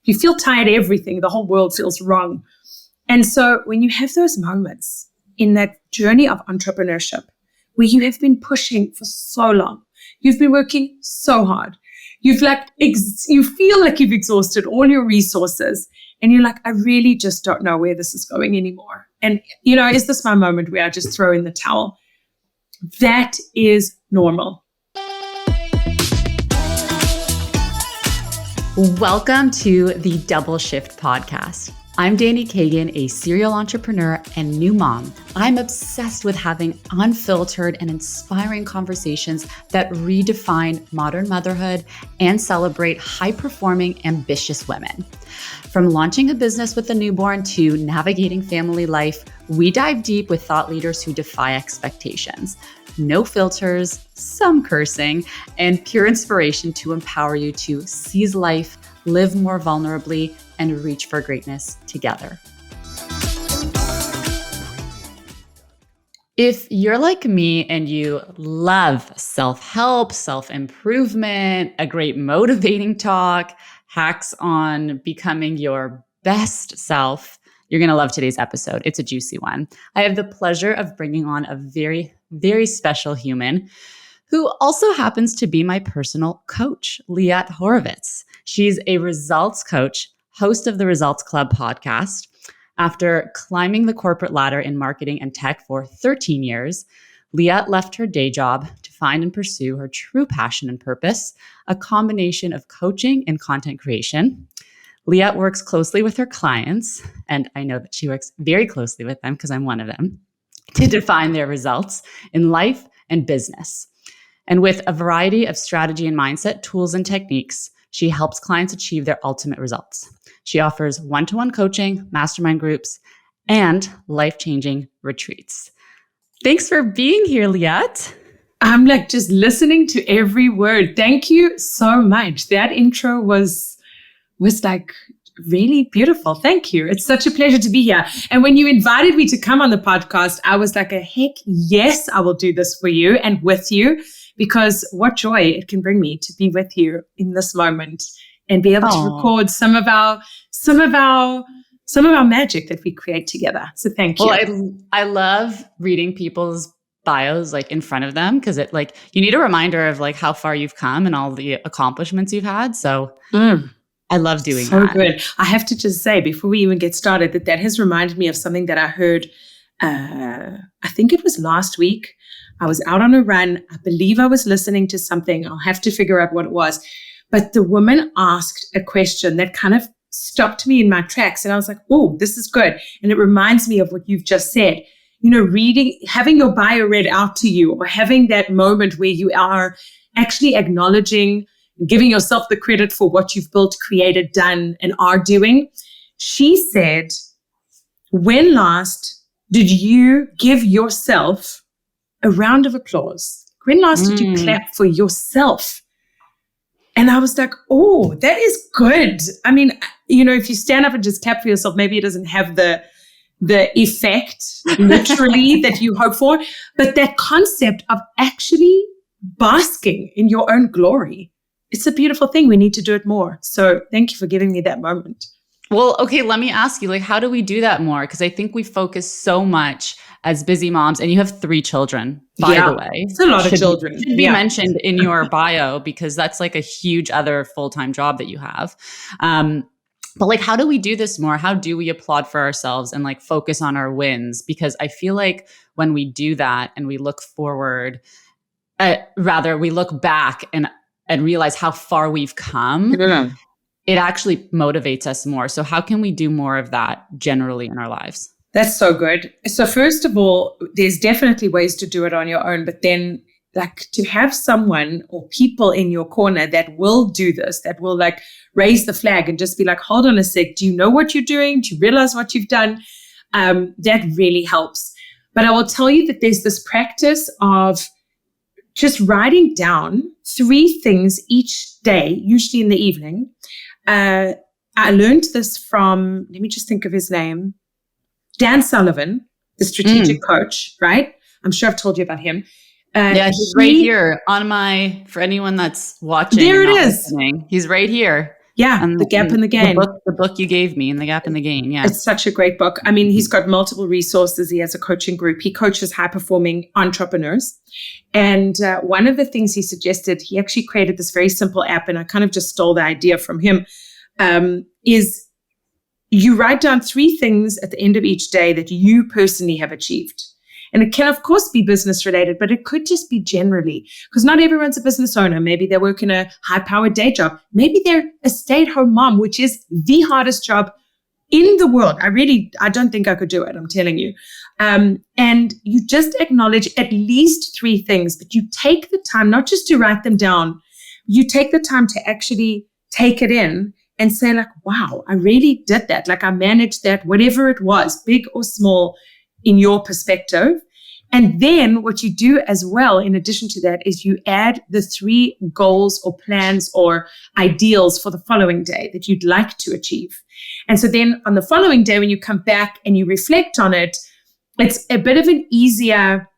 You feel tired, everything, the whole world feels wrong. And so when you have those moments in that journey of entrepreneurship, where you have been pushing for so long, you've been working so hard, you feel like you've exhausted all your resources, and you're like, I really just don't know where this is going anymore. And, is this my moment where I just throw in the towel? That is normal. Welcome to the Double Shift Podcast. I'm Danny Kagan, a serial entrepreneur and new mom. I'm obsessed with having unfiltered and inspiring conversations that redefine modern motherhood and celebrate high-performing, ambitious women. From launching a business with a newborn to navigating family life, we dive deep with thought leaders who defy expectations. No filters, some cursing, and pure inspiration to empower you to seize life, live more vulnerably, and reach for greatness together. If you're like me and you love self-help, self-improvement, a great motivating talk, hacks on becoming your best self, you're going to love today's episode. It's a juicy one. I have the pleasure of bringing on a very, very special human who also happens to be my personal coach, Liat Horovitz. She's a results coach, host of the Results Club podcast. After climbing the corporate ladder in marketing and tech for 13 years, Liat left her day job to find and pursue her true passion and purpose, a combination of coaching and content creation. Liat works closely with her clients, and I know that she works very closely with them because I'm one of them, to define their results in life and business. And with a variety of strategy and mindset tools and techniques, she helps clients achieve their ultimate results. She offers one-to-one coaching, mastermind groups, and life-changing retreats. Thanks for being here, Liat. I'm just listening to every word. Thank you so much. That intro was really beautiful. Thank you. It's such a pleasure to be here. And when you invited me to come on the podcast, I was like, heck yes, I will do this for you and with you, because what joy it can bring me to be with you in this moment and be able to record some of our magic that we create together. So thank you. Well, I love reading people's bios in front of them, because it you need a reminder of how far you've come and all the accomplishments you've had. So I love doing that. So good. I have to just say before we even get started that has reminded me of something that I heard, I think it was last week. I was out on a run. I believe I was listening to something. I'll have to figure out what it was. But the woman asked a question that kind of stopped me in my tracks. And I was like, oh, this is good. And it reminds me of what you've just said. Having your bio read out to you, or having that moment where you are actually acknowledging, giving yourself the credit for what you've built, created, done, and are doing. She said, when last did you give yourself a round of applause? When last did you clap for yourself? And I was like, oh, that is good. I mean, if you stand up and just clap for yourself, maybe it doesn't have the effect literally that you hope for, but that concept of actually basking in your own glory, it's a beautiful thing. We need to do it more. So thank you for giving me that moment. Well, okay, let me ask you, how do we do that more? Because I think we focus so much as busy moms, and you have 3 children, by the way. It's a lot of children. Should be mentioned in your bio, because that's a huge other full-time job that you have. But how do we do this more? How do we applaud for ourselves and focus on our wins? Because I feel like when we do that and we look forward, we look back and realize how far we've come, it actually motivates us more. So how can we do more of that generally in our lives? That's so good. So first of all, there's definitely ways to do it on your own, but then to have someone or people in your corner that will do this, that will raise the flag and just be hold on a sec. Do you know what you're doing? Do you realize what you've done? That really helps. But I will tell you that there's this practice of just writing down 3 things each day, usually in the evening. I learned this from, let me just think of his name, Dan Sullivan, the strategic coach, right? I'm sure I've told you about him. Yeah, he's right here on for anyone that's watching. There it is. He's right here. Yeah, And The Gap in the the Gain. book you gave me, and The Gap in the Gain. Yeah. It's such a great book. I mean, he's got multiple resources. He has a coaching group. He coaches high-performing entrepreneurs. And one of the things he suggested, he actually created this very simple app, and I kind of just stole the idea from him, is you write down 3 things at the end of each day that you personally have achieved. And it can, of course, be business related, but it could just be generally, because not everyone's a business owner. Maybe they work in a high-powered day job. Maybe they're a stay-at-home mom, which is the hardest job in the world. I don't think I could do it. I'm telling you. And you just acknowledge at least 3 things, but you take the time, not just to write them down, you take the time to actually take it in and say like, wow, I really did that. Like I managed that, whatever it was, big or small, in your perspective. And then what you do as well, in addition to that, is you add the 3 goals or plans or ideals for the following day that you'd like to achieve. And so then on the following day, when you come back and you reflect on it, it's a bit of an easier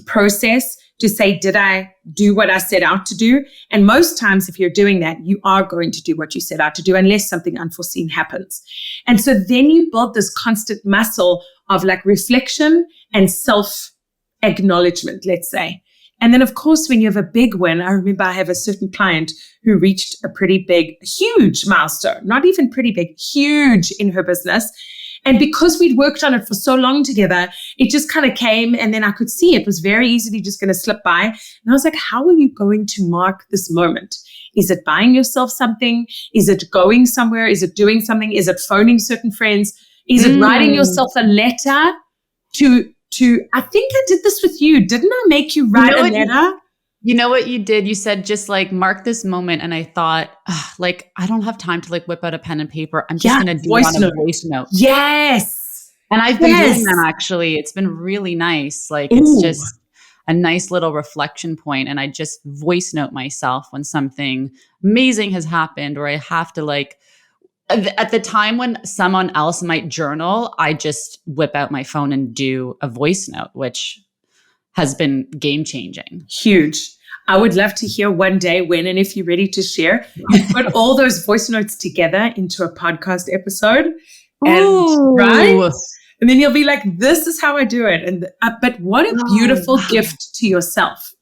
process to say, did I do what I set out to do? And most times, if you're doing that, you are going to do what you set out to do unless something unforeseen happens. And so then you build this constant muscle of like reflection and self-acknowledgement, let's say. And then, of course, when you have a big win, I remember I have a certain client who reached a pretty big, huge milestone, not even pretty big, huge in her business. And because we'd worked on it for so long together, it just kind of came, and then I could see it was very easily just going to slip by. And I was like, how are you going to mark this moment? Is it buying yourself something? Is it going somewhere? Is it doing something? Is it phoning certain friends? Is it writing yourself a letter to, I think I did this with you. Didn't I make you write a letter? You know what you did? You said, just like mark this moment. And I thought, like, I don't have time to like whip out a pen and paper. I'm just going to do it on a voice note. Yes. And I've been doing that actually. It's been really nice. Like it's just a nice little reflection point. And I just voice note myself when something amazing has happened, or I have to like, at the time when someone else might journal, I just whip out my phone and do a voice note, which has been game changing. Huge. I would love to hear one day when, and if you're ready to share, you put all those voice notes together into a podcast episode. And right? And then you'll be like, this is how I do it. And but what a beautiful gift to yourself.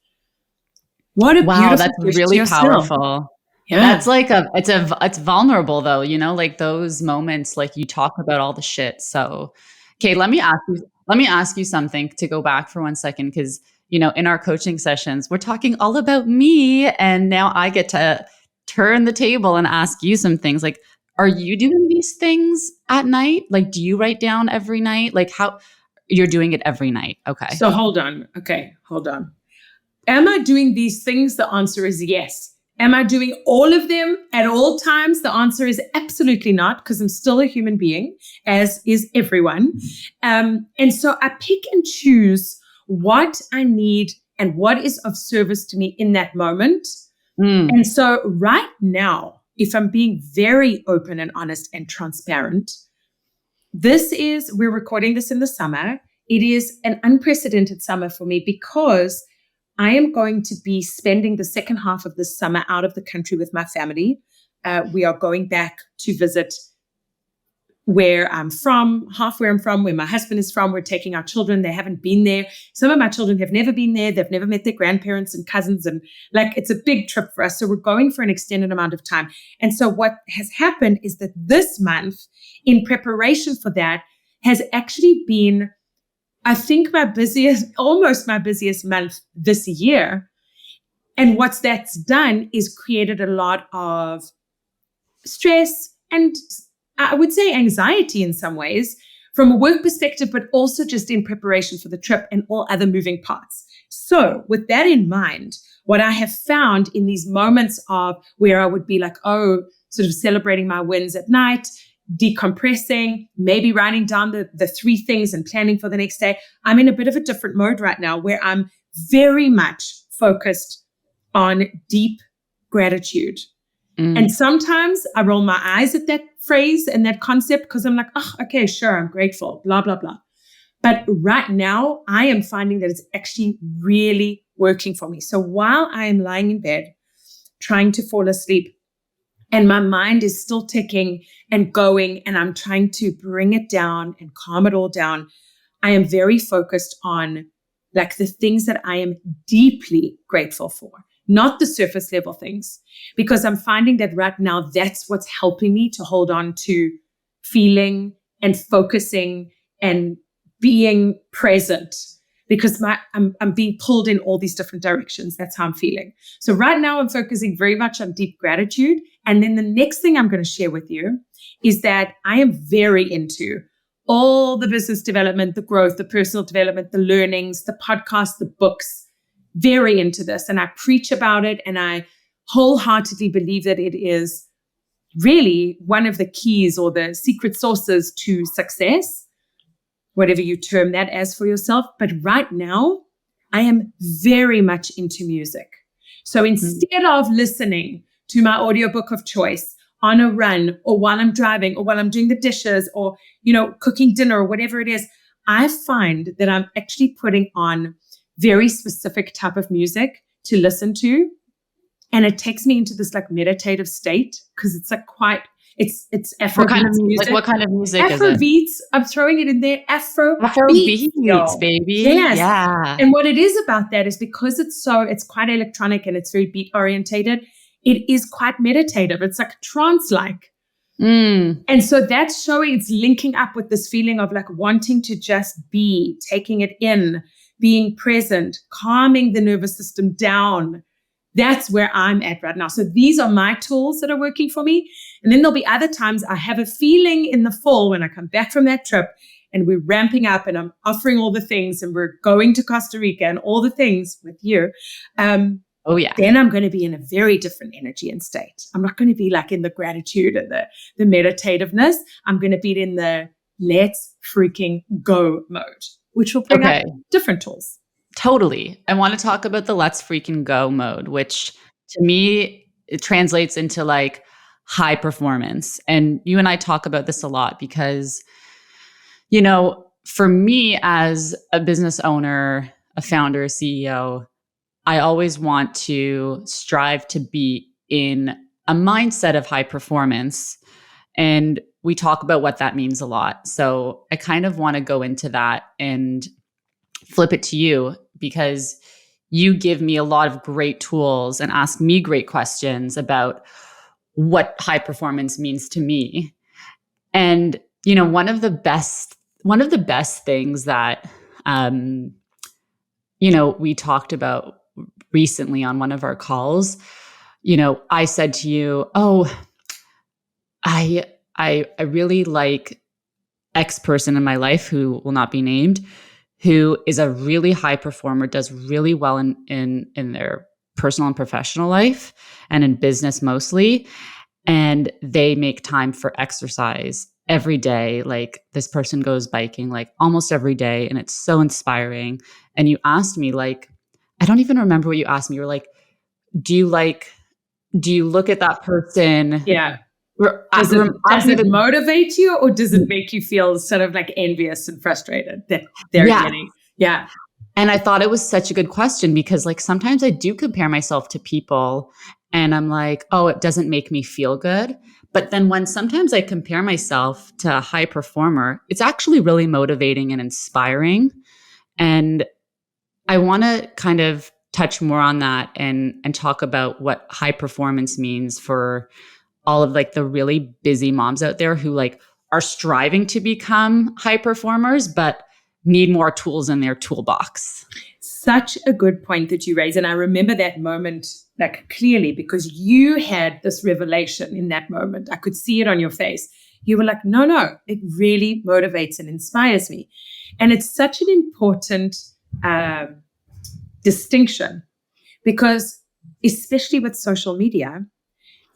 What a beautiful that's gift really to powerful. Yeah. That's like it's vulnerable though, you know, like those moments, like you talk about all the shit. So, okay, let me ask you something to go back for 1 second. Because, you know, in our coaching sessions, we're talking all about me. And now I get to turn the table and ask you some things. Like, are you doing these things at night? Like, do you write down every night? Like how you're doing it every night? Okay. So hold on. Okay, hold on. Am I doing these things? The answer is yes. Am I doing all of them at all times? The answer is absolutely not, because I'm still a human being, as is everyone. And so I pick and choose what I need and what is of service to me in that moment. And so right now, if I'm being very open and honest and transparent, we're recording this in the summer. It is an unprecedented summer for me because I am going to be spending the second half of this summer out of the country with my family. We are going back to visit where I'm from, half where I'm from, where my husband is from. We're taking our children. They haven't been there. Some of my children have never been there. They've never met their grandparents and cousins. And like, it's a big trip for us. So we're going for an extended amount of time. And so what has happened is that this month, in preparation for that, has actually been, I think, almost my busiest month this year. And what that's done is created a lot of stress and I would say anxiety in some ways from a work perspective, but also just in preparation for the trip and all other moving parts. So with that in mind, what I have found in these moments of where I would be like, sort of celebrating my wins at night, decompressing, maybe writing down the 3 things and planning for the next day. I'm in a bit of a different mode right now where I'm very much focused on deep gratitude. And sometimes I roll my eyes at that phrase and that concept because I'm like, okay, sure, I'm grateful, blah, blah, blah. But right now, I am finding that it's actually really working for me. So while I am lying in bed, trying to fall asleep, and my mind is still ticking and going, and I'm trying to bring it down and calm it all down, I am very focused on like the things that I am deeply grateful for, not the surface level things, because I'm finding that right now that's what's helping me to hold on to feeling and focusing and being present, because I'm being pulled in all these different directions. That's how I'm feeling. So right now I'm focusing very much on deep gratitude. And then the next thing I'm going to share with you is that I am very into all the business development, the growth, the personal development, the learnings, the podcasts, the books, very into this. And I preach about it, and I wholeheartedly believe that it is really one of the keys or the secret sources to success, whatever you term that as for yourself. But right now, I am very much into music. So instead of listening to my audiobook of choice on a run, or while I'm driving, or while I'm doing the dishes, or, cooking dinner, or whatever it is, I find that I'm actually putting on very specific type of music to listen to. And it takes me into this like meditative state, because it's like it's Afro music. Like what kind of music is it? Afrobeats. I'm throwing it in there. Afrobeats, baby. Yes. Yeah. And what it is about that is because it's quite electronic and it's very beat orientated. It is quite meditative. It's like trance-like. And so that's showing, it's linking up with this feeling of like wanting to just be, taking it in, being present, calming the nervous system down. That's where I'm at right now. So these are my tools that are working for me. And then there'll be other times I have a feeling in the fall when I come back from that trip and we're ramping up and I'm offering all the things and we're going to Costa Rica and all the things with you. Oh yeah. Then I'm going to be in a very different energy and state. I'm not going to be like in the gratitude and the meditativeness. I'm going to be in the let's freaking go mode, which will bring up different tools. Totally. I want to talk about the let's freaking go mode, which to me, it translates into like high performance. And you and I talk about this a lot because, for me as a business owner, a founder, a CEO, I always want to strive to be in a mindset of high performance. And we talk about what that means a lot. So I kind of want to go into that and flip it to you, because you give me a lot of great tools and ask me great questions about what high performance means to me. And, one of the best things that, we talked about recently on one of our calls, I said to you, I really like X person in my life who will not be named, who is a really high performer, does really well in their personal and professional life and in business mostly. And they make time for exercise every day. Like this person goes biking like almost every day. And it's so inspiring. And you asked me like, I don't even remember what you asked me. You were like, do you look at that person? Yeah. Does it motivate you, or does it make you feel sort of like envious and frustrated that they're getting? Yeah. And I thought it was such a good question, because like sometimes I do compare myself to people and I'm like, oh, it doesn't make me feel good. But then when sometimes I compare myself to a high performer, it's actually really motivating and inspiring. And I want to kind of touch more on that and talk about what high performance means for all of like the really busy moms out there who like are striving to become high performers, but need more tools in their toolbox. Such a good point that you raise. And I remember that moment like clearly, because you had this revelation in that moment. I could see it on your face. You were like, no, it really motivates and inspires me. And it's such an important distinction, because especially with social media,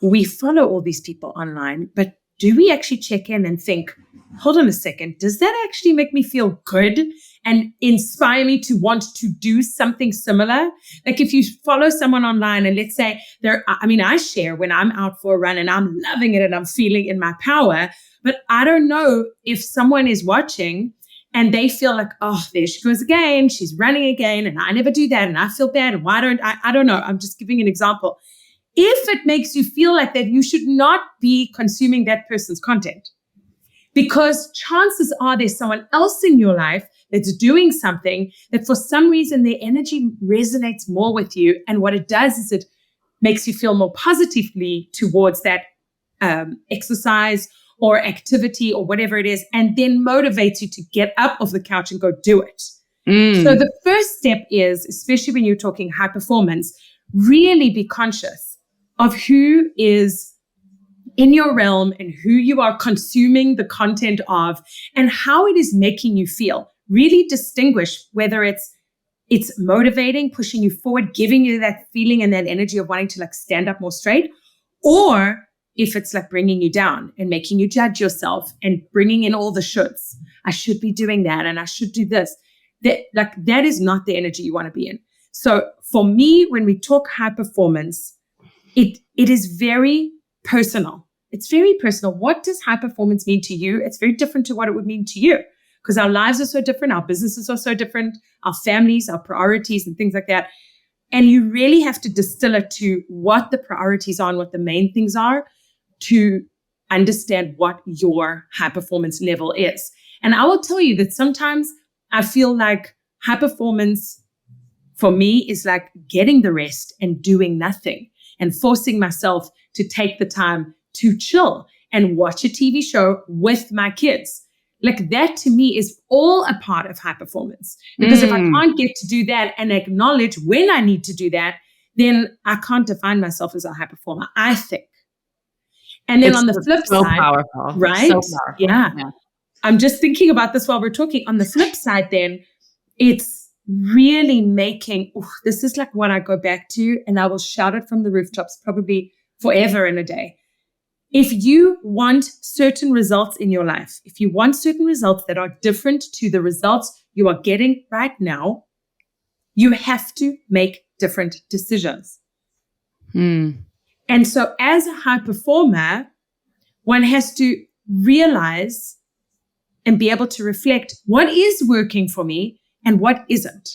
we follow all these people online, but do we actually check in and think, hold on a second, does that actually make me feel good and inspire me to want to do something similar? Like if you follow someone online and let's say I share when I'm out for a run and I'm loving it and I'm feeling in my power, but I don't know if someone is watching and they feel like, oh, there she goes again, she's running again, and I never do that and I feel bad. And why don't I don't know. I'm just giving an example. if it makes you feel like that, you should not be consuming that person's content. Because chances are there's someone else in your life that's doing something that for some reason their energy resonates more with you. And what it does is it makes you feel more positively towards that exercise or activity or whatever it is, and then motivates you to get up off the couch and go do it. So the first step is, especially when you're talking high performance, really be conscious of who is in your realm and who you are consuming the content of and how it is making you feel. Really distinguish whether it's motivating, pushing you forward, giving you that feeling and that energy of wanting to like stand up more straight, or if it's like bringing you down and making you judge yourself and bringing in all the shoulds. I should be doing that and I should do this. That is not the energy you want to be in. So for me, when we talk high performance, it is very personal. It's very personal. What does high performance mean to you? It's very different to what it would mean to you, because our lives are so different. Our businesses are so different, our families, our priorities and things like that. And you really have to distill it to what the priorities are and what the main things are to understand what your high performance level is. And I will tell you that sometimes I feel like high performance for me is like getting the rest and doing nothing and forcing myself to take the time to chill and watch a TV show with my kids. Like that to me is all a part of high performance. Because if I can't get to do that and acknowledge when I need to do that, then I can't define myself as a high performer, I think. And then on the flip side, powerful. Right? So powerful. Yeah. I'm just thinking about this while we're talking. On the flip side, then it's really making, this is like what I go back to, and I will shout it from the rooftops probably forever and a day. If you want certain results in your life, if you want certain results that are different to the results you are getting right now, you have to make different decisions. And so as a high performer, one has to realize and be able to reflect what is working for me and what isn't.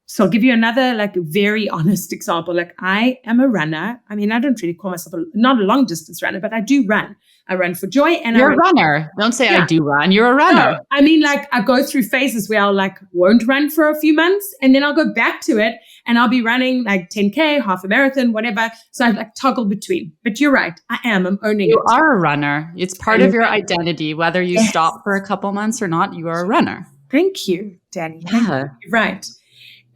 So I'll give you another like very honest example. Like I am a runner. I mean, I don't really call myself not a long distance runner, but I do run. I run for joy. And you're a runner. Don't say I do run. You're a runner. No, I mean, like I go through phases where I'll like won't run for a few months and then I'll go back to it and I'll be running like 10K, half a marathon, whatever. So I like toggle between. But you're right. I'm owning it. You are a runner. It's part of your identity. Whether you stop for a couple months or not, you are a runner. Thank you, Danny. Yeah. You're right.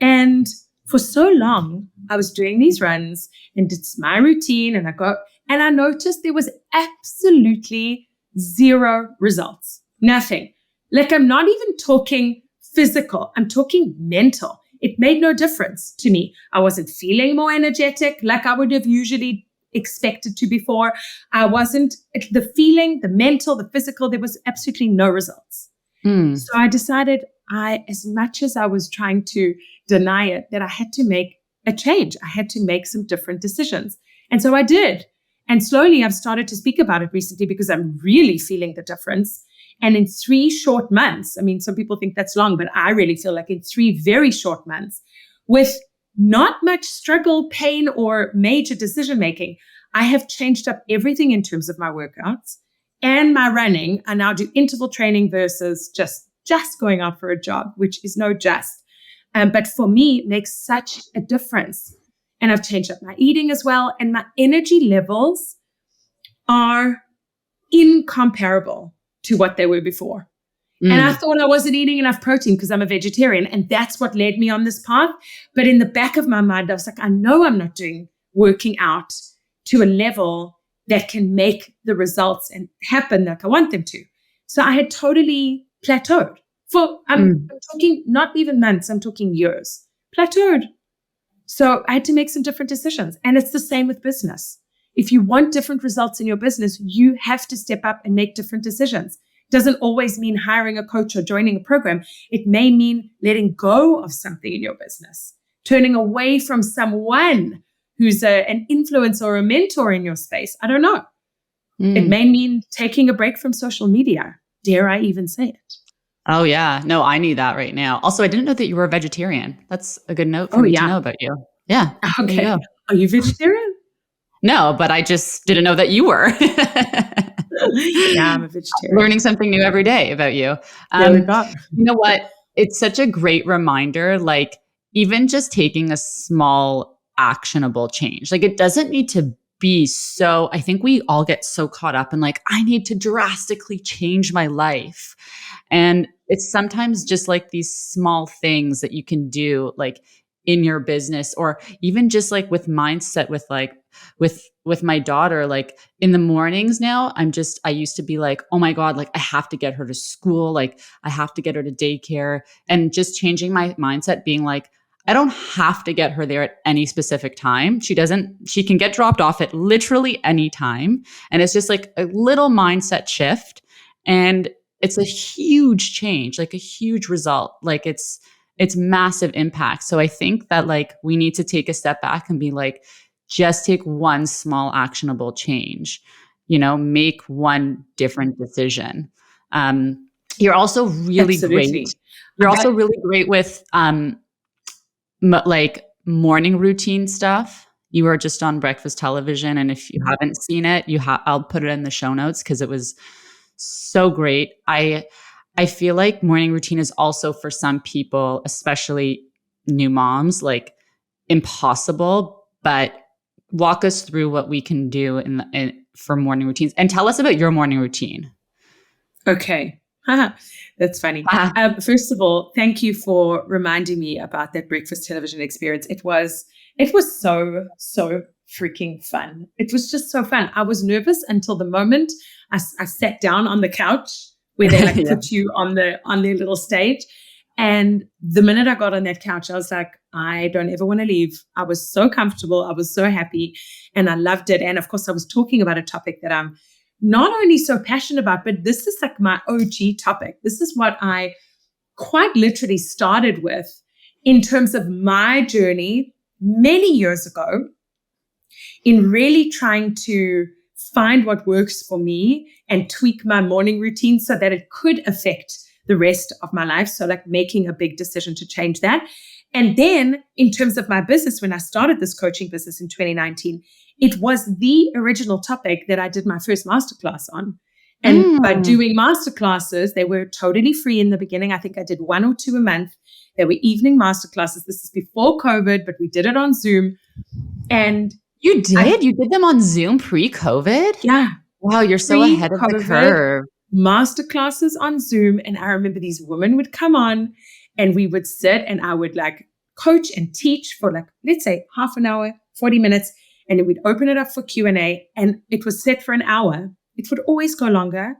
And for so long, I was doing these runs and it's my routine and I noticed there was absolutely zero results, nothing. Like I'm not even talking physical, I'm talking mental. It made no difference to me. I wasn't feeling more energetic like I would have usually expected to before. I wasn't, the feeling, the mental, the physical, there was absolutely no results. So I decided as much as I was trying to deny it, that I had to make a change. I had to make some different decisions. And so I did. And slowly I've started to speak about it recently because I'm really feeling the difference. And in 3 short months, I mean, some people think that's long, but I really feel like in 3 very short months, with not much struggle, pain, or major decision-making, I have changed up everything in terms of my workouts and my running. I now do interval training versus just going out for a jog, which is no just. But for me, it makes such a difference. And I've changed up my eating as well. And my energy levels are incomparable to what they were before. And I thought I wasn't eating enough protein because I'm a vegetarian. And that's what led me on this path. But in the back of my mind, I was like, I know I'm not working out to a level that can make the results and happen like I want them to. So I had totally plateaued. I'm talking not even months, I'm talking years. Plateaued. So I had to make some different decisions. And it's the same with business. If you want different results in your business, you have to step up and make different decisions. It doesn't always mean hiring a coach or joining a program. It may mean letting go of something in your business, turning away from someone who's an influencer or a mentor in your space. I don't know. It may mean taking a break from social media. Dare I even say it? Oh, yeah. No, I need that right now. Also, I didn't know that you were a vegetarian. That's a good note for me to know about you. Yeah. Okay. Are you vegetarian? No, but I just didn't know that you were. Yeah, I'm a vegetarian. Learning something new every day about you. There we go. You know what? It's such a great reminder, like even just taking a small actionable change. Like it doesn't need to be so, I think we all get so caught up in like, I need to drastically change my life. And it's sometimes just like these small things that you can do like in your business or even just like with mindset with like with my daughter like in the mornings now I used to be like, oh my god, like I have to get her to school, like I have to get her to daycare, and just changing my mindset being like I don't have to get her there at any specific time. She can get dropped off at literally any time, and it's just like a little mindset shift, and it's a huge change, like a huge result. Like it's massive impact. So I think that like we need to take a step back and be like, just take one small actionable change, make one different decision. You're also really great. Absolutely. You're also But really great with like morning routine stuff. You were just on breakfast television, and if you haven't seen it, I'll put it in the show notes because it was so great. I feel like morning routine is also for some people, especially new moms, like impossible. But walk us through what we can do for morning routines, and tell us about your morning routine. okay. That's funny. First of all, thank you for reminding me about that breakfast television experience. It was so freaking fun. It was just so fun. I was nervous until the moment I sat down on the couch where they like Yeah. put you on their little stage. And the minute I got on that couch, I was like, I don't ever want to leave. I was so comfortable. I was so happy and I loved it. And of course, I was talking about a topic that I'm not only so passionate about, but this is like my OG topic. This is what I quite literally started with in terms of my journey many years ago in really trying to find what works for me and tweak my morning routine so that it could affect the rest of my life. So like making a big decision to change that. And then in terms of my business, when I started this coaching business in 2019, it was the original topic that I did my first masterclass on. And by doing masterclasses, they were totally free in the beginning. I think I did 1 or 2 a month. They were evening masterclasses. This is before COVID, but we did it on Zoom. And you did? You did them on Zoom pre-COVID? Yeah. Wow, you're so ahead of the curve. Masterclasses on Zoom. And I remember these women would come on and we would sit and I would like coach and teach for like, let's say half an hour, 40 minutes. And then we'd open it up for Q&A and it was set for an hour. It would always go longer,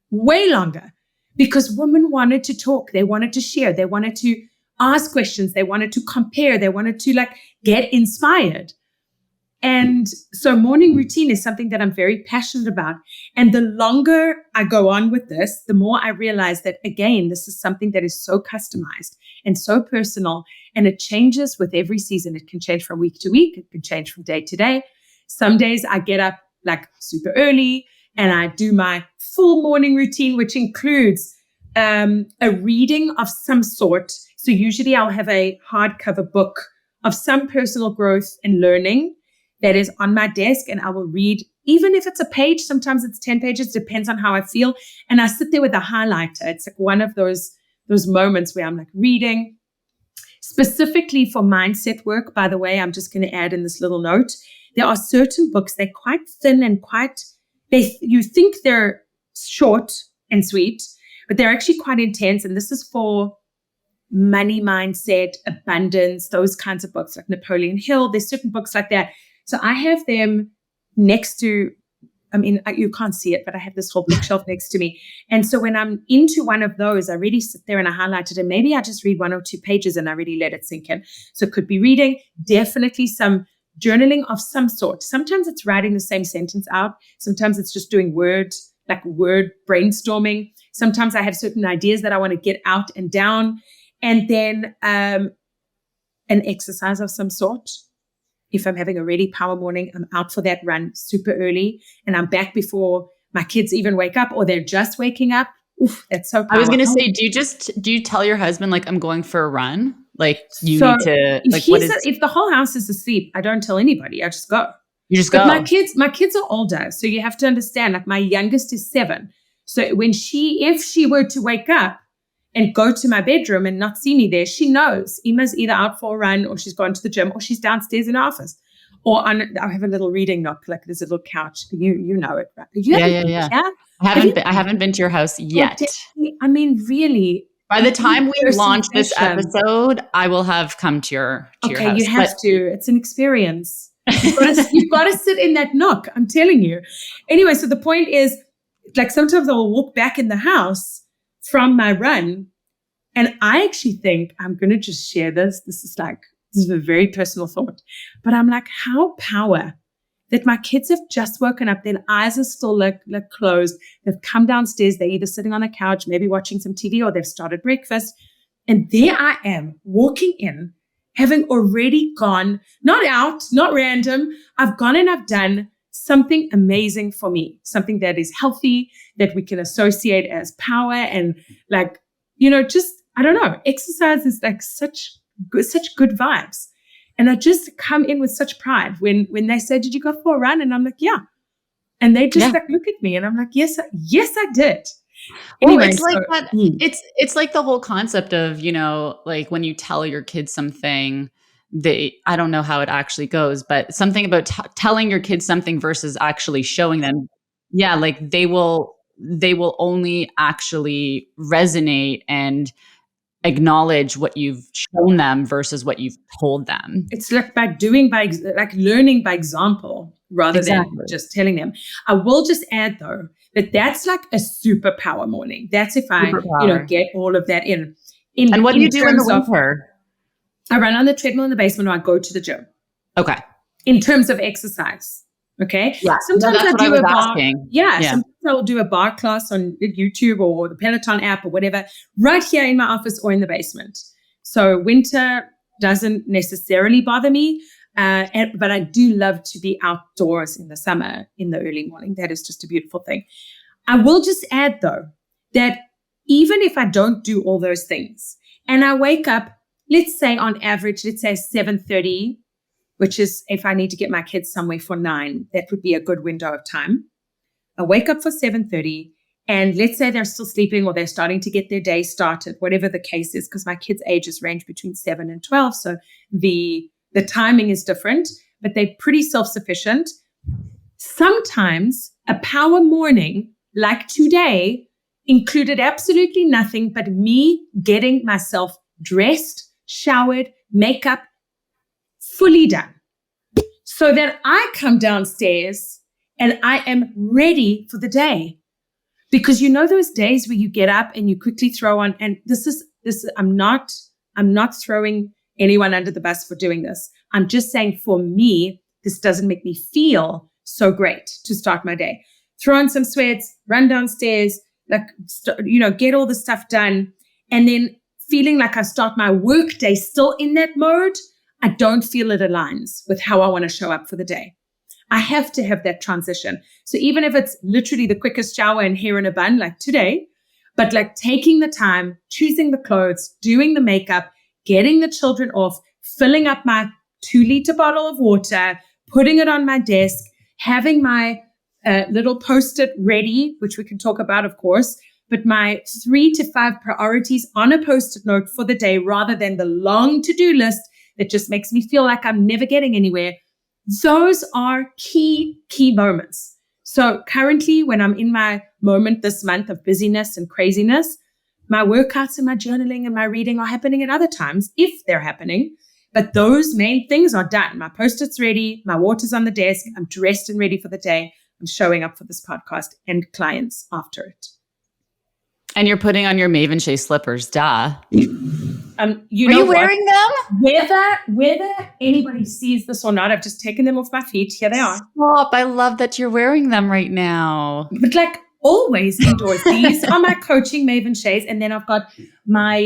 way longer, because women wanted to talk. They wanted to share. They wanted to ask questions. They wanted to compare. They wanted to like get inspired. And so morning routine is something that I'm very passionate about. And the longer I go on with this, the more I realize that, again, this is something that is so customized and so personal, and it changes with every season. It can change from week to week. It can change from day to day. Some days I get up like super early and I do my full morning routine, which includes a reading of some sort. So usually I'll have a hardcover book of some personal growth and learning that is on my desk, and I will read, even if it's a page, sometimes it's 10 pages, depends on how I feel. And I sit there with a highlighter. It's like one of those moments where I'm like reading. Specifically for mindset work, by the way, I'm just going to add in this little note. There are certain books, they're quite thin and you think they're short and sweet, but they're actually quite intense. And this is for money mindset, abundance, those kinds of books like Napoleon Hill. There's certain books like that. So I have them next to, you can't see it, but I have this whole bookshelf next to me. And so when I'm into one of those, I really sit there and I highlight it, and maybe I just read 1 or 2 pages and I really let it sink in. So it could be reading, definitely some journaling of some sort. Sometimes it's writing the same sentence out. Sometimes it's just doing word brainstorming. Sometimes I have certain ideas that I want to get out and down. And then an exercise of some sort. If I'm having a really power morning, I'm out for that run super early and I'm back before my kids even wake up or they're just waking up. Oof, that's so powerful. I was going to say, do you tell your husband, like, I'm going for a run? Like, you need to, like, if the whole house is asleep, I don't tell anybody. I just go. You just But go. my kids are older. So you have to understand, like my youngest is 7. So if she were to wake up and go to my bedroom and not see me there, she knows Emma's either out for a run or she's gone to the gym or she's downstairs in her office. Or I have a little reading nook, like there's a little couch. You know it, right? You Yeah. Yeah? I haven't been to your house yet. I mean, really. By the time we launch this episode, I will have come to your house. You have to. It's an experience. You've got to sit in that nook. I'm telling you. Anyway, so the point is, like sometimes I'll walk back in the house from my run, and I actually think I'm going to just share this. This is a very personal thought, but I'm like, how power that my kids have just woken up. Their eyes are still like closed. They've come downstairs. They're either sitting on a couch, maybe watching some TV, or they've started breakfast. And there I am walking in, having already gone, not out, not random. I've gone and I've done something amazing for me, something that is healthy, that we can associate as power. And like, just, I don't know, exercise is like such good vibes. And I just come in with such pride when they say, did you go for a run? And I'm like, yeah. And they just like look at me and I'm like, yes, I did. Anyway, well, it's like that. It's like the whole concept of, like when you tell your kids something, I don't know how it actually goes, but something about telling your kids something versus actually showing them. Yeah. Like they will only actually resonate and acknowledge what you've shown them versus what you've told them. It's like learning by example rather than just telling them. I will just add though, that's like a superpower morning. That's if I, get all of that in. And what do you do in the winter? I run on the treadmill in the basement or I go to the gym. Okay. In terms of exercise. Okay. Yeah. Sometimes I do a bar. Yeah. Sometimes I'll do a bar class on YouTube or the Peloton app or whatever, right here in my office or in the basement. So winter doesn't necessarily bother me. But I do love to be outdoors in the summer, in the early morning. That is just a beautiful thing. I will just add though, that even if I don't do all those things and I wake up, let's say on average, 7:30, which is if I need to get my kids somewhere for 9, that would be a good window of time. I wake up for 7:30 and let's say they're still sleeping or they're starting to get their day started, whatever the case is, because my kids' ages range between 7 and 12. So the timing is different, but they're pretty self-sufficient. Sometimes a power morning like today included absolutely nothing but me getting myself dressed, showered, makeup, fully done, so that I come downstairs and I am ready for the day. Because those days where you get up and you quickly throw on, and this is I'm not throwing anyone under the bus for doing this. I'm just saying for me, this doesn't make me feel so great to start my day. Throw on some sweats, run downstairs, get all the stuff done, and then feeling like I start my work day still in that mode. I don't feel it aligns with how I want to show up for the day. I have to have that transition. So even if it's literally the quickest shower and hair in a bun, like today, but like taking the time, choosing the clothes, doing the makeup, getting the children off, filling up my 2-liter bottle of water, putting it on my desk, having my little Post-it ready, which we can talk about, of course, but my 3 to 5 priorities on a Post-it note for the day rather than the long to-do list that just makes me feel like I'm never getting anywhere. Those are key moments. So currently, when I'm in my moment this month of busyness and craziness, my workouts and my journaling and my reading are happening at other times, if they're happening. But those main things are done. My Post-it's ready. My water's on the desk. I'm dressed and ready for the day. I'm showing up for this podcast and clients after it. And you're putting on your Maven Shea slippers, duh. Are you wearing them? Whether anybody sees this or not, I've just taken them off my feet. Here they are. Stop. I love that you're wearing them right now. But like always indoors. These are my coaching Maven Shays. And then I've got my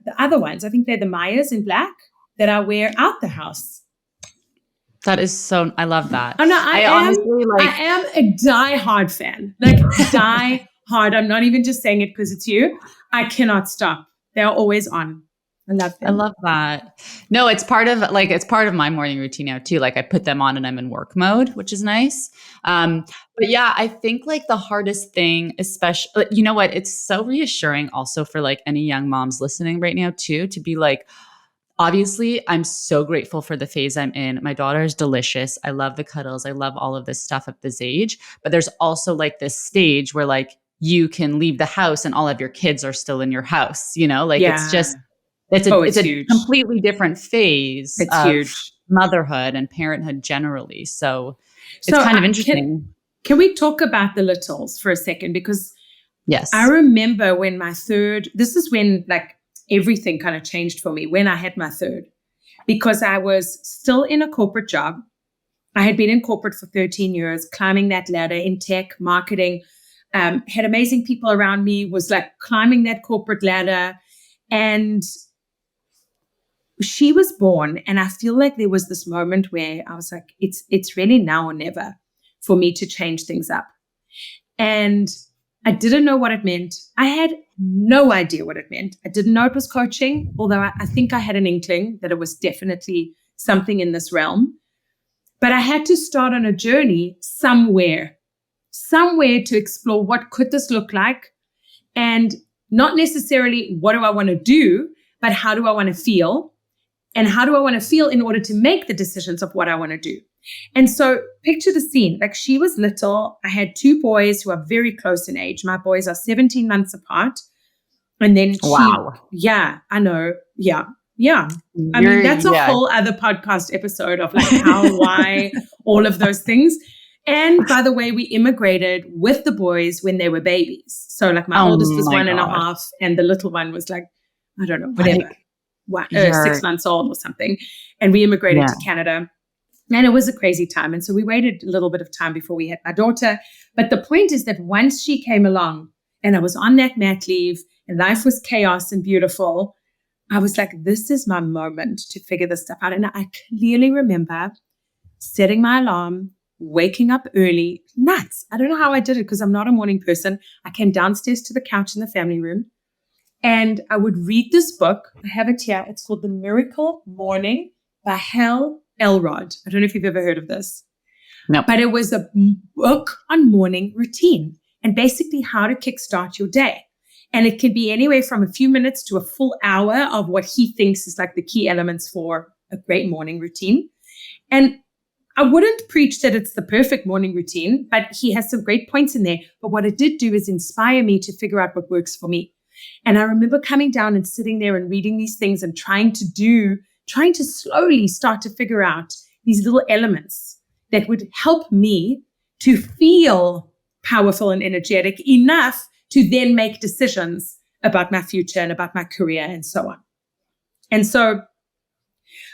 the other ones. I think they're the Myers in black that I wear out the house. That is so, I love that. Oh, no, I am a die-hard fan. Like die hard. I'm not even just saying it because it's you. I cannot stop. They're always on. I love I them. love that. No, it's part of my morning routine now too. Like I put them on and I'm in work mode, which is nice. But yeah, I think like the hardest thing, especially, you know what? It's so reassuring also for like any young moms listening right now too, to be like, obviously, I'm so grateful for the phase I'm in. My daughter is delicious. I love the cuddles. I love all of this stuff at this age. But there's also like this stage where like you can leave the house and all of your kids are still in your house, like it's Yeah. just it's a Oh, it's it's a huge. completely different phase It's of huge. motherhood and parenthood generally. So it's So kind of can interesting. can we talk about the littles for a second? Because I Yes. remember when this is when like everything kind of changed for me when I had my third, because I was still in a corporate job. I had been in corporate for 13 years, climbing that ladder in tech, marketing, had amazing people around me, was like climbing that corporate ladder. And she was born. And I feel like there was this moment where I was like, it's really now or never for me to change things up. And I didn't know what it meant. I had no idea what it meant. I didn't know it was coaching, although I think I had an inkling that it was definitely something in this realm. But I had to start on a journey somewhere to explore what could this look like, and not necessarily what do I want to do, but how do I want to feel, and how do I want to feel in order to make the decisions of what I want to do. And so picture the scene. Like she was little. I had two boys who are very close in age. My boys are 17 months apart. And then Wow. yeah, I know. Yeah. Yeah. I mean, that's a Yeah. whole other podcast episode of like how, why, all of those things. And by the way, we immigrated with the boys when they were babies. So like my Oh oldest was my 1.5 gosh. and the little one was like, I don't know, whatever, Like 6 months old or something. And we immigrated yeah. to Canada. And it was a crazy time. And so we waited a little bit of time before we had my daughter. But the point is that once she came along and I was on that mat leave and life was chaos and beautiful, I was like, this is my moment to figure this stuff out. And I clearly remember setting my alarm, waking up early, nuts. I don't know how I did it because I'm not a morning person. I came downstairs to the couch in the family room and I would read this book. I have it here. It's called The Miracle Morning by Hal Elrod. I don't know if you've ever heard of this. No. But it was a book on morning routine and basically how to kickstart your day. And it can be anywhere from a few minutes to a full hour of what he thinks is like the key elements for a great morning routine. And I wouldn't preach that it's the perfect morning routine, but he has some great points in there. But what it did do is inspire me to figure out what works for me. And I remember coming down and sitting there and reading these things and trying to slowly start to figure out these little elements that would help me to feel powerful and energetic enough to then make decisions about my future and about my career and so on. And so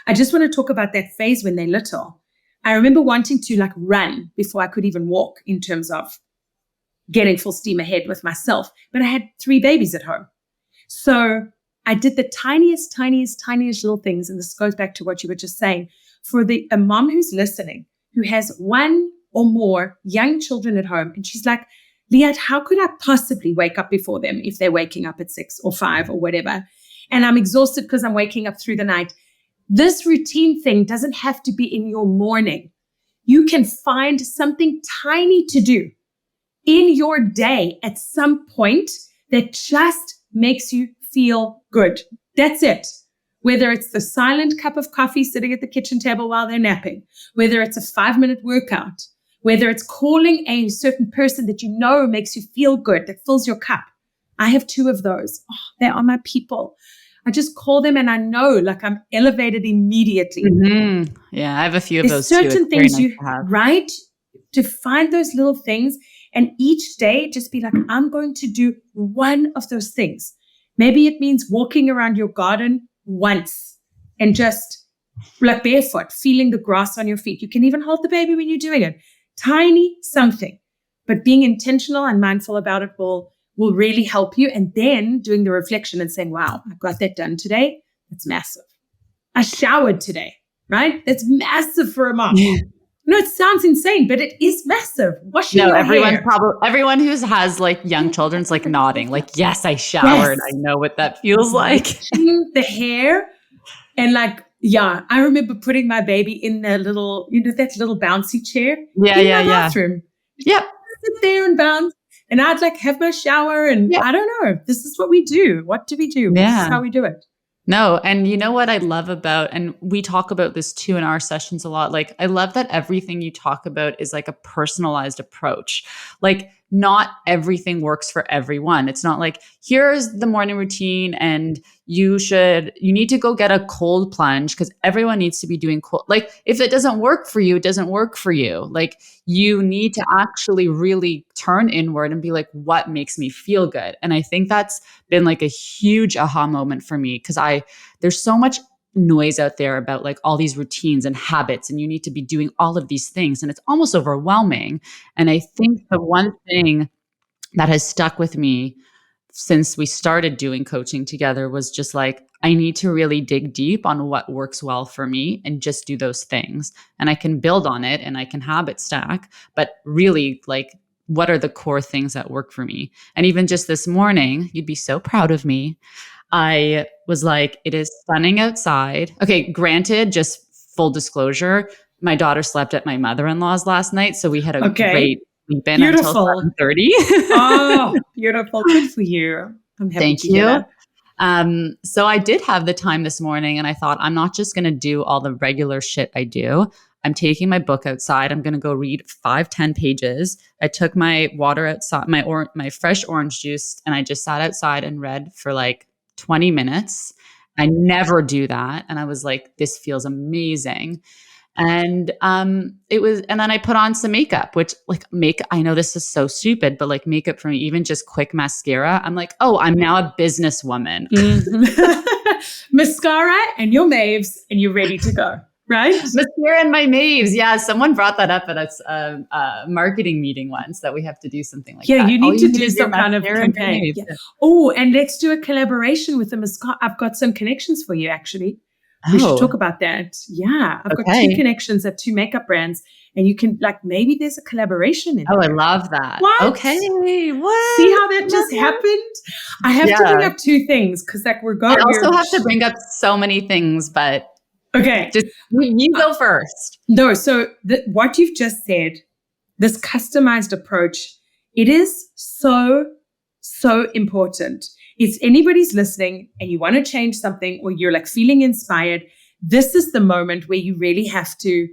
I just want to talk about that phase when they're little. I remember wanting to like run before I could even walk in terms of getting full steam ahead with myself. But I had 3 babies at home. So I did the tiniest little things. And this goes back to what you were just saying. For a mom who's listening, who has 1 or more young children at home, and she's like, Liat, how could I possibly wake up before them if they're waking up at 6 or 5 or whatever? And I'm exhausted because I'm waking up through the night. This routine thing doesn't have to be in your morning. You can find something tiny to do in your day at some point that just makes you feel good. That's it. Whether it's the silent cup of coffee sitting at the kitchen table while they're napping, whether it's a 5-minute workout, whether it's calling a certain person that you know makes you feel good, that fills your cup. I have 2 of those. Oh, they are my people. I just call them and I know like I'm elevated immediately. Mm-hmm. Yeah, I have a few of There's those too. certain It's very things nice to have. right? To find those little things and each day just be like, I'm going to do one of those things. Maybe it means walking around your garden once and just like barefoot, feeling the grass on your feet. You can even hold the baby when you're doing it. Tiny something, but being intentional and mindful about it will really help you. And then doing the reflection and saying, wow, I got that done today. That's massive. I showered today, right? That's massive for a mom. No, it sounds insane, but it is massive. Washing No, your everyone's hair. probably everyone who has like young children's like nodding, like, yes, I showered. I Yes. know what that feels like. Washing the hair. And like, yeah, I remember putting my baby in that little, that little bouncy chair Yeah, in yeah, my yeah. bathroom. Yep. Sit there and bounce. And I'd like have my shower. And Yep. I don't know. This is what we do. What do we do? Yeah. This is how we do it. No, and you know what I love about, and we talk about this too in our sessions a lot, like I love that everything you talk about is like a personalized approach. Like not everything works for everyone. It's not like, here's the morning routine and you need to go get a cold plunge because everyone needs to be doing cold. Like if it doesn't work for you, it doesn't work for you. Like you need to actually really turn inward and be like, what makes me feel good? And I think that's been like a huge aha moment for me because there's so much noise out there about like all these routines and habits and you need to be doing all of these things and it's almost overwhelming. And I think the one thing that has stuck with me since we started doing coaching together was just like, I need to really dig deep on what works well for me and just do those things. And I can build on it and I can habit stack, but really like, what are the core things that work for me? And even just this morning, you'd be so proud of me. I was like, it is stunning outside. Okay, granted, just full disclosure, my daughter slept at my mother-in-law's last night. So we had a great sleep in until 7:30. Oh, beautiful. Good for you. I'm happy Thank to hear you. that. So I did have the time this morning and I thought, I'm not just going to do all the regular shit I do. I'm taking my book outside. I'm going to go read 5-10 pages. I took my water outside, my fresh orange juice, and I just sat outside and read for like 20 minutes. I never do that. And I was like, this feels amazing. And and then I put on some makeup, which like I know this is so stupid, but like makeup for me, even just quick mascara, I'm like, oh, I'm now a businesswoman. Mascara and your maves and you're ready to go. Right? Mascara and my maves. Yeah. Someone brought that up at a marketing meeting once that we have to do something like that. Yeah, you need to do some kind of campaign. Yeah. Oh, and let's do a collaboration with the mascara. I've got some connections for you, actually. We should talk about that. Yeah. I've got 2 connections at 2 makeup brands. And you can maybe there's a collaboration in there. I love that. What? Okay. What? See how that just happened? I have to bring up 2 things because we're going. I also have to bring up so many things, but okay. Just you go first. No, so what you've just said, this customized approach, it is so, so important. If anybody's listening and you want to change something or you're feeling inspired, this is the moment where you really have to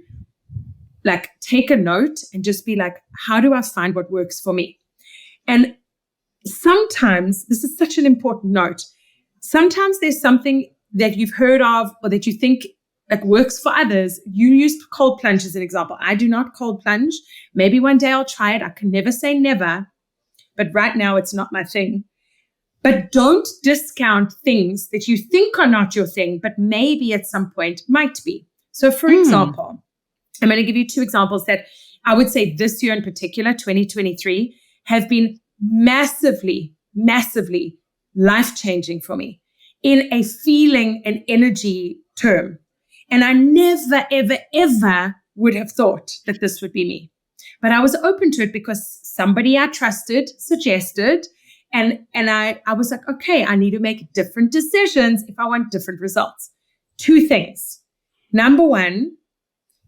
take a note and just be like, how do I find what works for me? And sometimes, this is such an important note, sometimes there's something that you've heard of or that you think works for others. You used cold plunge as an example. I do not cold plunge. Maybe one day I'll try it. I can never say never, but right now it's not my thing. But don't discount things that you think are not your thing, but maybe at some point might be. So for example, I'm going to give you 2 examples that I would say this year in particular, 2023, have been massively, massively life-changing for me in a feeling and energy term. And I never, ever, ever would have thought that this would be me. But I was open to it because somebody I trusted suggested. And I was like, okay, I need to make different decisions if I want different results. 2 things. Number 1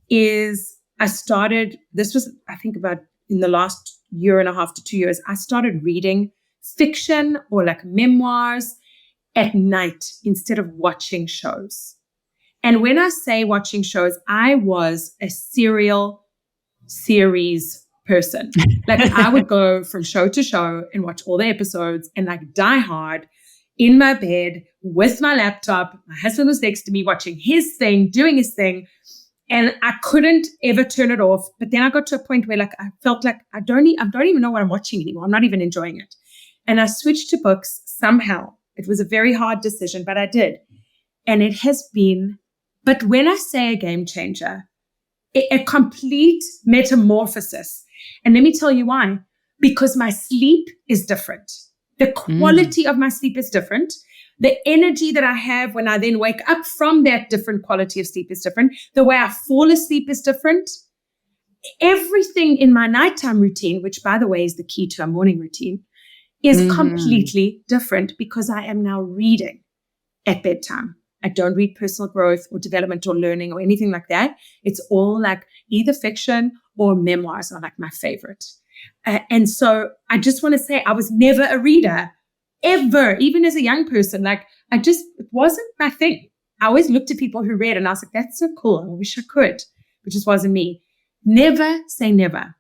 is this was, I think about in the last 1.5 to 2 years, I started reading fiction or memoirs at night instead of watching shows. And when I say watching shows, I was a serial series person. I would go from show to show and watch all the episodes and die hard in my bed with my laptop. My husband was next to me watching his thing, doing his thing. And I couldn't ever turn it off. But then I got to a point where I felt like I don't even know what I'm watching anymore. I'm not even enjoying it. And I switched to books somehow. It was a very hard decision, but I did. And it has been, but when I say a game changer, a complete metamorphosis. And let me tell you why. Because my sleep is different. The quality of my sleep is different. The energy that I have when I then wake up from that different quality of sleep is different. The way I fall asleep is different. everything in my nighttime routine, which by the way is the key to our morning routine, is completely different because I am now reading at bedtime. I don't read personal growth or development or learning or anything like that. It's all like either fiction or memoirs are like my favorite. And so I just want to say I was never a reader, ever, even as a young person. Like it wasn't my thing. I always looked at people who read and I was like, that's so cool. I wish I could, but just wasn't me. Never say never.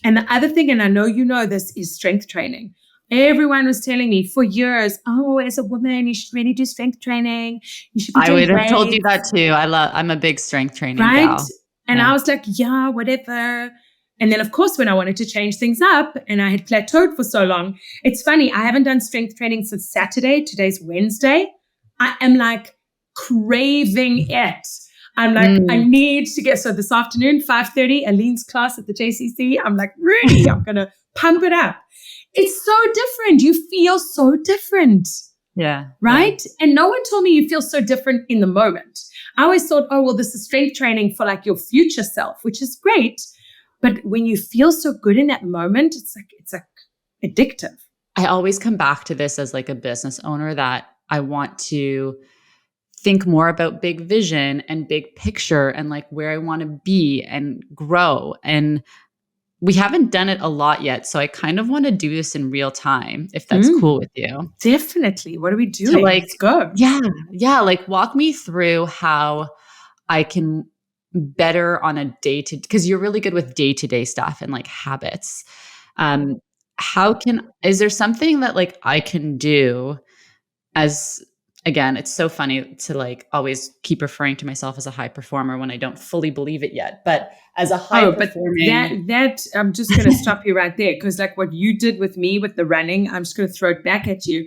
And the other thing, and I know you know this, is strength training. Everyone was telling me for years, oh, as a woman, you should really do strength training. You should be doing I would have weights. told you that too. I'm a big strength training right? gal. And I was like, yeah, whatever. And then, of course, when I wanted to change things up and I had plateaued for so long, it's funny. I haven't done strength training since Saturday. Today's Wednesday. I am like craving it. I'm like, I need to get, so this afternoon, 5:30, Aline's class at the JCC. I'm like, really, I'm going to pump it up. It's so different. You feel so different. Yeah. Right? Yeah. And no one told me you feel so different in the moment. I always thought, oh, well, this is strength training for like your future self, which is great. But when you feel so good in that moment, it's like addictive. I always come back to this as like a business owner that I want to think more about big vision and big picture and like where I want to be and grow. And we haven't done it a lot yet. So I kind of want to do this in real time, if that's cool with you. Definitely. What are we doing? Let's go. Yeah. Yeah. Like walk me through how I can better on a day-to-day, because you're really good with day-to-day stuff and like habits. Is there something that like I can do again, it's so funny to like always keep referring to myself as a high performer when I don't fully believe it yet, but as a high performing. That I'm just going to stop you right there. Cause like what you did with me with the running, I'm just going to throw it back at you.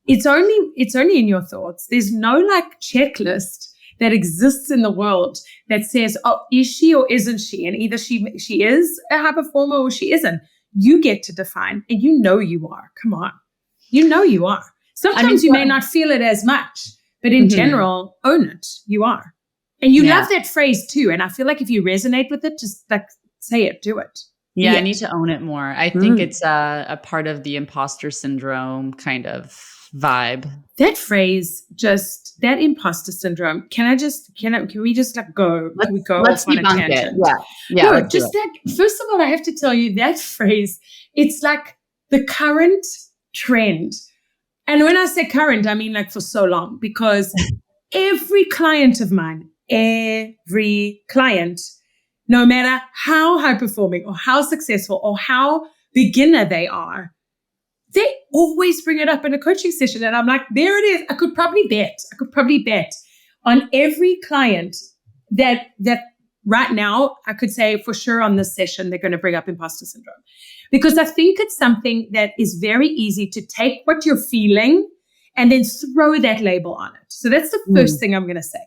It's only in your thoughts. There's no like checklist that exists in the world that says, oh, is she or isn't she? And either she is a high performer or she isn't. You get to define, and you know you are. Come on. You know you are. Sometimes you may not feel it as much, but in general, own it. You are. And you love that phrase too. And I feel like if you resonate with it, just like say it, do it. Yeah, I need to own it more. I think it's a part of the imposter syndrome kind of vibe. That phrase, just that imposter syndrome. Can we just like go? Let's off on a tangent? Yeah. No, just that. First of all, I have to tell you that phrase. It's like the current trend. And when I say current, I mean like for so long, because every client of mine, no matter how high performing or how successful or how beginner they are, they always bring it up in a coaching session. And I'm like, there it is. I could probably bet on every client that right now, I could say for sure on this session, they're going to bring up imposter syndrome. Because I think it's something that is very easy to take what you're feeling and then throw that label on it. So that's the first thing I'm going to say,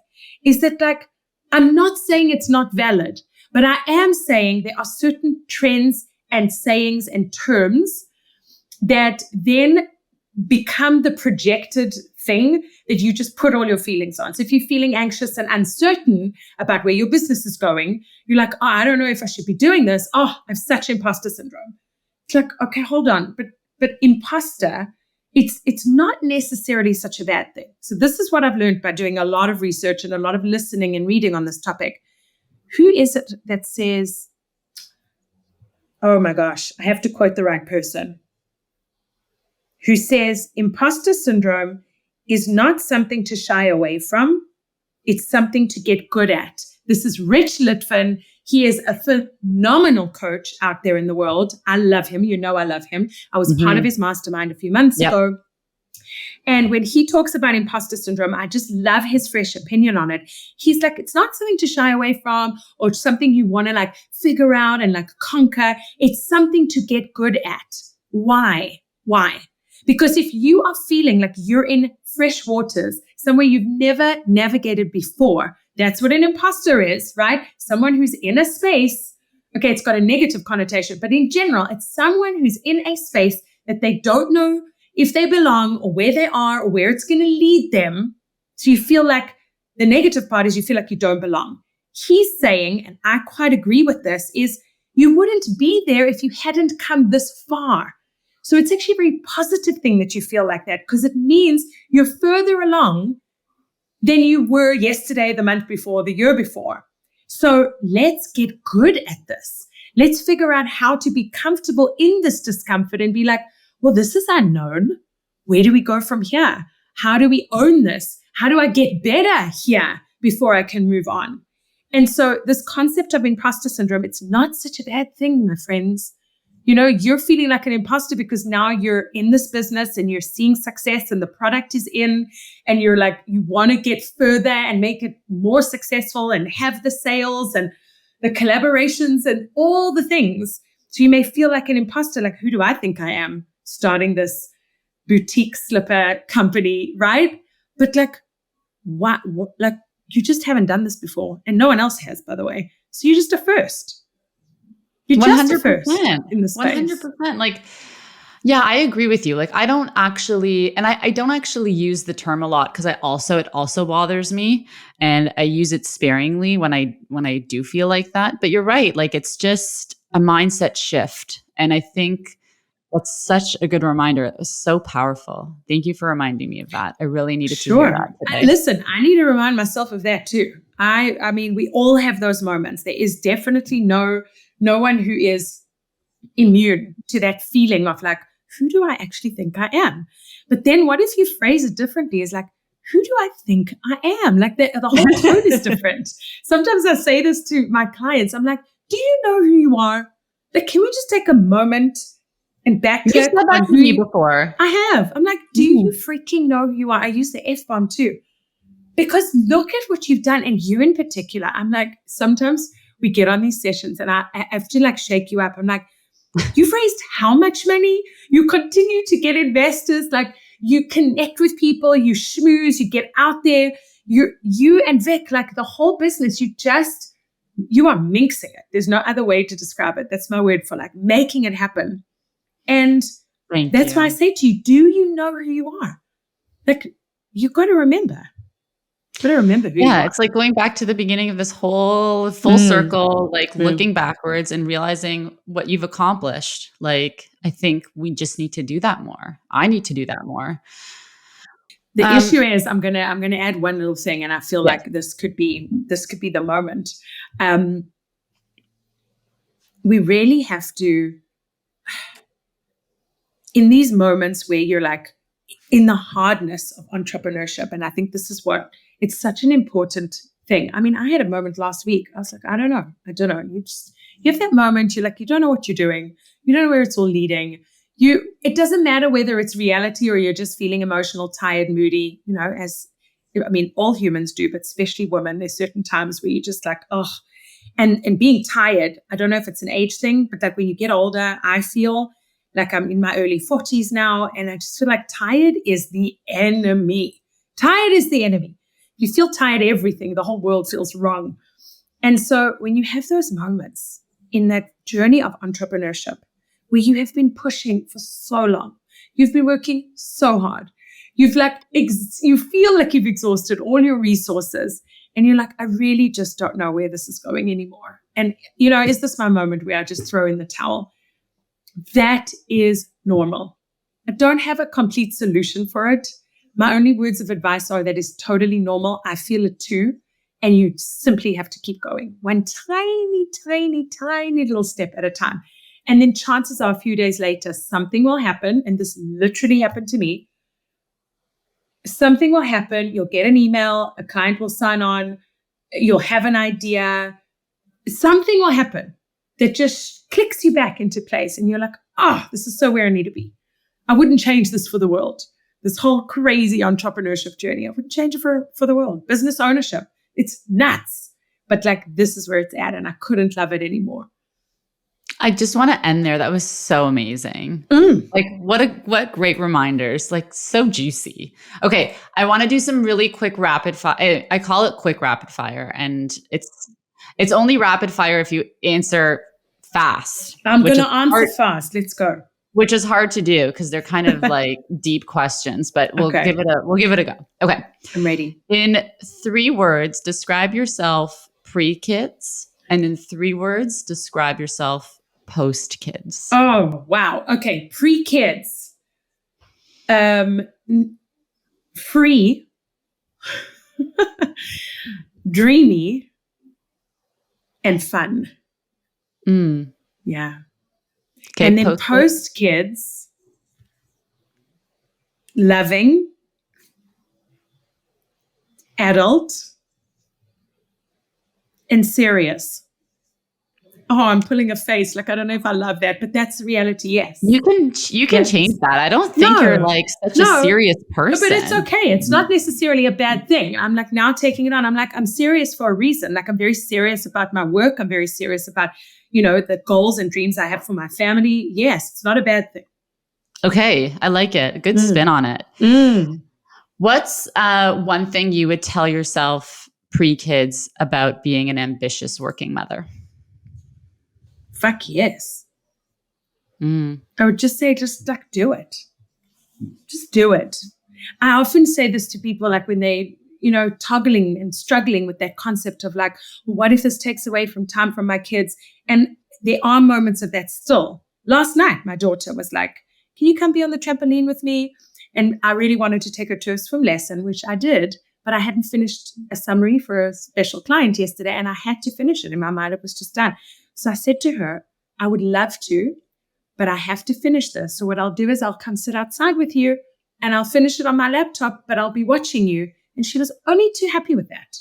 is that like, I'm not saying it's not valid, but I am saying there are certain trends and sayings and terms that then become the projected thing that you just put all your feelings on. So if you're feeling anxious and uncertain about where your business is going, you're like, oh, I don't know if I should be doing this. Oh, I have such imposter syndrome. It's like, okay, hold on. But imposter, it's not necessarily such a bad thing. So this is what I've learned by doing a lot of research and a lot of listening and reading on this topic. Who is it that says, oh my gosh, I have to quote the right person, who says imposter syndrome is not something to shy away from. It's something to get good at. This is Rich Litvin. He is a phenomenal coach out there in the world. I love him. You know I love him. I was part of his mastermind a few months ago. And when he talks about imposter syndrome, I just love his fresh opinion on it. He's like, it's not something to shy away from or something you want to like figure out and like conquer. It's something to get good at. Why? Because if you are feeling like you're in fresh waters, somewhere you've never navigated before, that's what an imposter is, right? Someone who's in a space. Okay, it's got a negative connotation, but in general, it's someone who's in a space that they don't know if they belong or where they are or where it's going to lead them. So you feel like the negative part is you feel like you don't belong. He's saying, and I quite agree with this, is You wouldn't be there if you hadn't come this far. So it's actually a very positive thing that you feel like that, because it means you're further along than you were yesterday, the month before, the year before. So let's get good at this. Let's figure out how to be comfortable in this discomfort and be like, well, this is unknown. Where do we go from here? How do we own this? How do I get better here before I can move on? And so this concept of imposter syndrome, it's not such a bad thing, my friends. You know, you're feeling like an imposter because now you're in this business and you're seeing success and the product is in, and you're like, you want to get further and make it more successful and have the sales and the collaborations and all the things. So you may feel like an imposter, like, who do I think I am starting this boutique slipper company, right? But like, what like, you just haven't done this before, and no one else has, by the way. So you're just a first. You're just a first in the space. 100%. Like, yeah, I agree with you. Like, I don't actually, and I don't actually use the term a lot because it also bothers me, and I use it sparingly when I do feel like that. But you're right. Like, it's just a mindset shift, and I think that's such a good reminder. It was so powerful. Thank you for reminding me of that. I really needed to hear that today. Listen, I need to remind myself of that too. I mean, we all have those moments. There is definitely no one who is immune to that feeling of like, who do I actually think I am? But then what if you phrase it differently? Is like, who do I think I am? Like the whole tone is different. Sometimes I say this to my clients. I'm like, do you know who you are? Like, can we just take a moment and back you said that to me before. I have. I'm like, do you freaking know who you are? I use the F-bomb too. Because look at what you've done. And you in particular, I'm like, sometimes we get on these sessions and I have to like shake you up. I'm like, you've raised how much money? You continue to get investors. Like, you connect with people, you schmooze, you get out there. You and Vic, like the whole business, you are minxing it. There's no other way to describe it. That's my word for like making it happen. And that's why I say to you, do you know who you are? Like, you got to remember. Who you are. It's like going back to the beginning of this whole full circle, like looking backwards and realizing what you've accomplished. Like, I think we just need to do that more. I need to do that more. The issue is, I'm gonna add one little thing, and I feel like this could be the moment. We really have to, in these moments where you're like in the hardness of entrepreneurship, and I think this is it's such an important thing. I mean, I had a moment last week. I was like, I don't know. You have that moment. You're like, you don't know what you're doing. You don't know where it's all leading. It doesn't matter whether it's reality or you're just feeling emotional, tired, moody, you know, all humans do, but especially women. There's certain times where you're just like, oh, and being tired. I don't know if it's an age thing, but like when you get older, I feel like I'm in my early 40s now, and I just feel like tired is the enemy. Tired is the enemy. You feel tired, everything, the whole world feels wrong. And so when you have those moments in that journey of entrepreneurship where you have been pushing for so long, you've been working so hard, you feel like you've exhausted all your resources, and you're like, I really just don't know where this is going anymore. And, you know, is this my moment where I just throw in the towel? That is normal. I don't have a complete solution for it. My only words of advice are that is totally normal. I feel it too. And you simply have to keep going. One tiny, tiny, tiny little step at a time. And then chances are a few days later, something will happen. And this literally happened to me. Something will happen. You'll get an email. A client will sign on. You'll have an idea. Something will happen that just clicks you back into place. And you're like, this is so where I need to be. I wouldn't change this for the world. This whole crazy entrepreneurship journey, I wouldn't change it for the world. Business ownership, it's nuts. But like, this is where it's at, and I couldn't love it anymore. I just want to end there. That was so amazing. Like, what great reminders, like so juicy. Okay, I want to do some really quick rapid fire. I call it quick rapid fire, and it's only rapid fire if you answer fast. I'm going to answer fast. Let's go. Which is hard to do because they're kind of like deep questions, but we'll give it a go. Okay. I'm ready. In 3 words, describe yourself pre-kids, And in 3 words, describe yourself post kids. Oh, wow. Okay. Pre-kids. Free. Dreamy. And fun. Yeah. Okay, and then post kids, loving, adult, and serious. Oh, I'm pulling a face. Like, I don't know if I love that, but that's the reality. Yes. You can Yes. change that. I don't think you're like such a serious person. But it's okay. It's not necessarily a bad thing. I'm like now taking it on. I'm like, I'm serious for a reason. Like, I'm very serious about my work. I'm very serious about, the goals and dreams I have for my family. Yes, it's not a bad thing. Okay. I like it. Good spin on it. What's one thing you would tell yourself pre-kids about being an ambitious working mother? Fuck yes. I would just say, just like, do it. Just do it. I often say this to people, like when they, toggling and struggling with that concept of like, what if this takes away from time from my kids? And there are moments of that still. Last night, my daughter was like, can you come be on the trampoline with me? And I really wanted to take her to a swim lesson, which I did, but I hadn't finished a summary for a special client yesterday, and I had to finish it. In my mind, it was just done. So I said to her, I would love to, but I have to finish this. So what I'll do is I'll come sit outside with you and I'll finish it on my laptop, but I'll be watching you. And she was only too happy with that.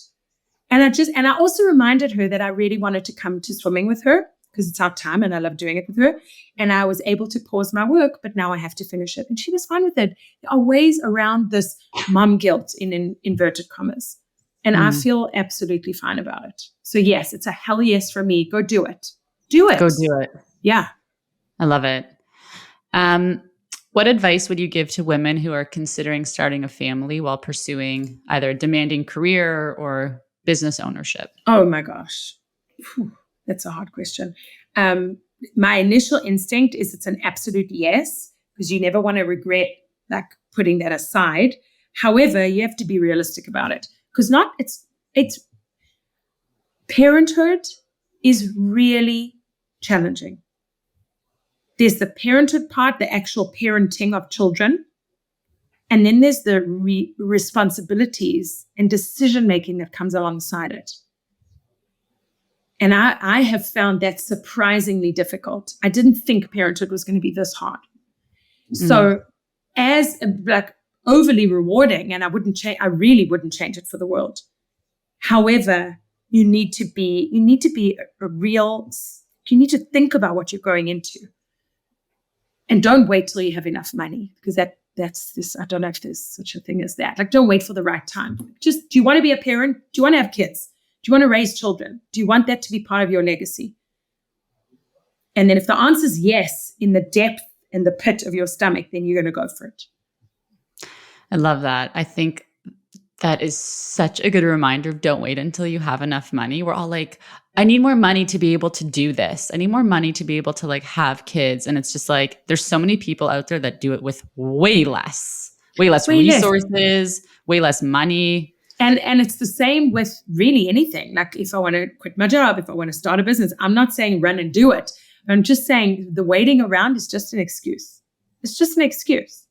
And I also reminded her that I really wanted to come to swimming with her because it's our time and I love doing it with her. And I was able to pause my work, but now I have to finish it. And she was fine with it. There are ways around this mom guilt in inverted commas. And I feel absolutely fine about it. So yes, it's a hell yes for me. Go do it. Do it. Go do it. Yeah. I love it. What advice would you give to women who are considering starting a family while pursuing either a demanding career or business ownership? Oh my gosh. Whew, that's a hard question. My initial instinct is it's an absolute yes, because you never want to regret like putting that aside. However, you have to be realistic about it, because it's parenthood is really challenging. There's the parenthood part, the actual parenting of children. And then there's the responsibilities and decision-making that comes alongside it. And I have found that surprisingly difficult. I didn't think parenthood was going to be this hard. So as like overly rewarding, and I really wouldn't change it for the world. However, you need to be you need to think about what you're going into. And don't wait till you have enough money, because that's this. I don't know if there's such a thing as that. Like, don't wait for the right time. Just, do you want to be a parent? Do you want to have kids? Do you want to raise children? Do you want that to be part of your legacy? And then if the answer is yes, in the depth and the pit of your stomach, then you're going to go for it. I love that. I think that is such a good reminder of don't wait until you have enough money. We're all like, I need more money to be able to do this. I need more money to be able to like have kids. And it's just like, there's so many people out there that do it with way less resources, way less money. And it's the same with really anything. Like, if I want to quit my job, if I want to start a business, I'm not saying run and do it. I'm just saying the waiting around is just an excuse. It's just an excuse.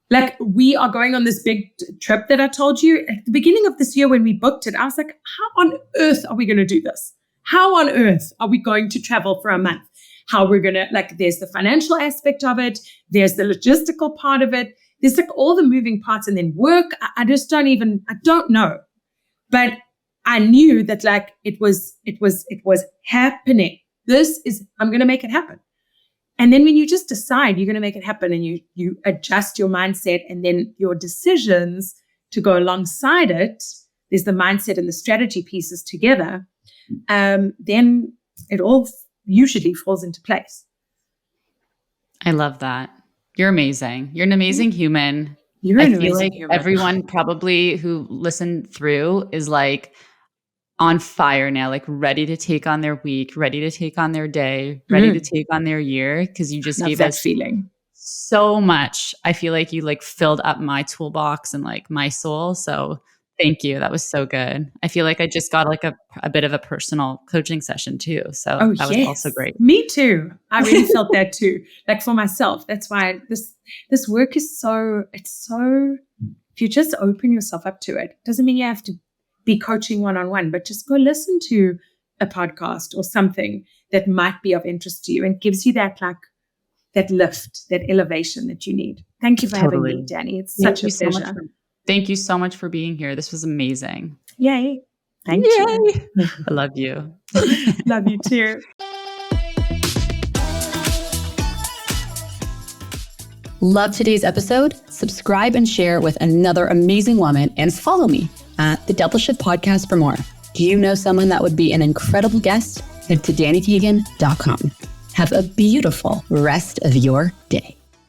Like, we are going on this big trip that I told you at the beginning of this year when we booked it. I was like, how on earth are we going to do this? How on earth are we going to travel for a month? How we're going to, like, there's the financial aspect of it. There's the logistical part of it. There's like all the moving parts, and then work. I don't know. But I knew that like it was happening. I'm going to make it happen. And then when you just decide you're going to make it happen, and you adjust your mindset, and then your decisions to go alongside it, there's the mindset and the strategy pieces together, then it all usually falls into place. I love that. You're amazing. You're an amazing human. I feel like human. Everyone probably who listened through is like on fire now, like ready to take on their week, ready to take on their day, ready to take on their year, because you just gave that us feeling so much. I feel like you like filled up my toolbox and like my soul. So Thank you. That was so good. I feel like I just got like a bit of a personal coaching session too. So that was also great. Me too. I really felt that too. Like for myself. That's why this work is if you just open yourself up to it, doesn't mean you have to be coaching one-on-one, but just go listen to a podcast or something that might be of interest to you and gives you that lift, that elevation that you need. Thank you for having me, Danny. It's such a pleasure. Thank you so much for being here. This was amazing. Yay. Thank you. I love you. Love you too. Love today's episode? Subscribe and share with another amazing woman and follow me at the Double Shift Podcast for more. Do you know someone that would be an incredible guest? Head to DannyKeegan.com. Have a beautiful rest of your day.